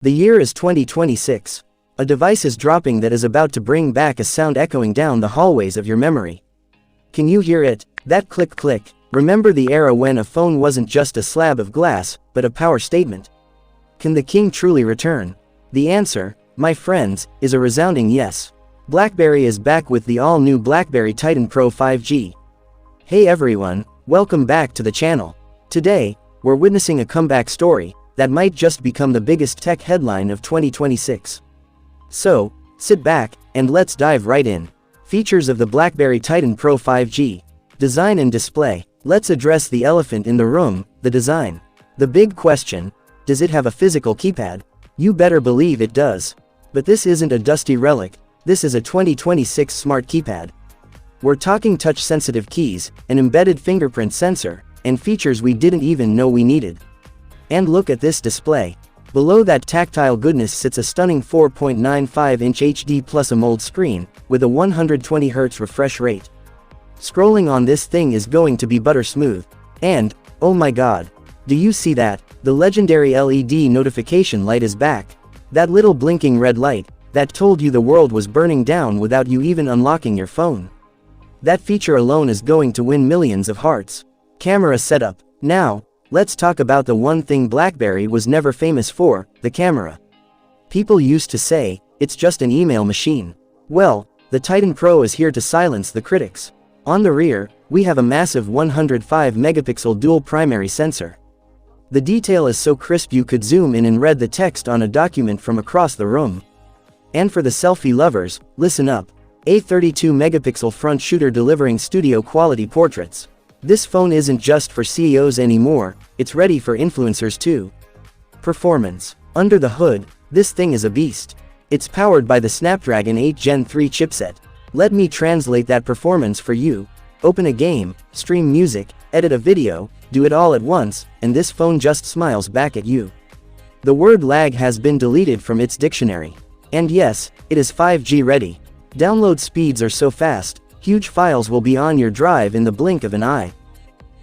The year is 2026. A device is dropping that is about to bring back a sound echoing down the hallways of your memory. Can you hear it? That click click. Remember the era when a phone wasn't just a slab of glass, but a power statement? Can the king truly return? The answer, my friends, is a resounding yes. BlackBerry is back with the all-new BlackBerry Titan Pro 5G. Hey everyone, welcome back to the channel. Today, we're witnessing a comeback story that might just become the biggest tech headline of 2026. So, sit back, and let's dive right in. Features of the BlackBerry Titan Pro 5G. Design and display. Let's address the elephant in the room, the design. The big question, does it have a physical keypad? You better believe it does. But this isn't a dusty relic, this is a 2026 smart keypad. We're talking touch-sensitive keys, an embedded fingerprint sensor, and features we didn't even know we needed. And look at this display. Below that tactile goodness sits a stunning 4.95-inch HD plus AMOLED screen, with a 120Hz refresh rate. Scrolling on this thing is going to be butter smooth. And, oh my god, do you see that? The legendary LED notification light is back. That little blinking red light, that told you the world was burning down without you even unlocking your phone. That feature alone is going to win millions of hearts. Camera setup. Now, let's talk about the one thing BlackBerry was never famous for, the camera. People used to say, it's just an email machine. Well, the Titan Pro is here to silence the critics. On the rear, we have a massive 105-megapixel dual primary sensor. The detail is so crisp you could zoom in and read the text on a document from across the room. And for the selfie lovers, listen up. A 32-megapixel front shooter delivering studio-quality portraits. This phone isn't just for CEOs anymore, it's ready for influencers too. Performance. Under the hood, this thing is a beast. It's powered by the Snapdragon 8 Gen 3 chipset. Let me translate that performance for you. Open a game, stream music, edit a video, do it all at once, and this phone just smiles back at you. The word lag has been deleted from its dictionary. And yes, it is 5G ready. Download speeds are so fast, huge files will be on your drive in the blink of an eye.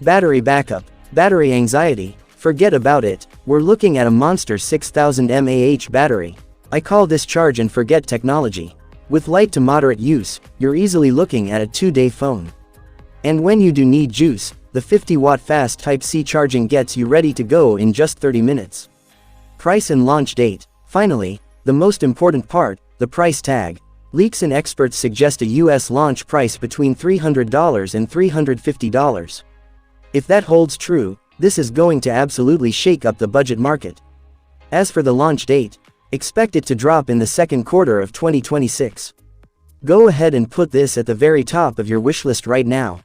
Battery backup. Battery anxiety. Forget about it, we're looking at a monster 6000 mAh battery. I call this charge and forget technology. With light to moderate use, you're easily looking at a 2-day phone. And when you do need juice, the 50-watt fast Type-C charging gets you ready to go in just 30 minutes. Price and launch date. Finally, the most important part, the price tag. Leaks and experts suggest a US launch price between $300 and $350. If that holds true, this is going to absolutely shake up the budget market. As for the launch date, expect it to drop in the second quarter of 2026. Go ahead and put this at the very top of your wishlist right now.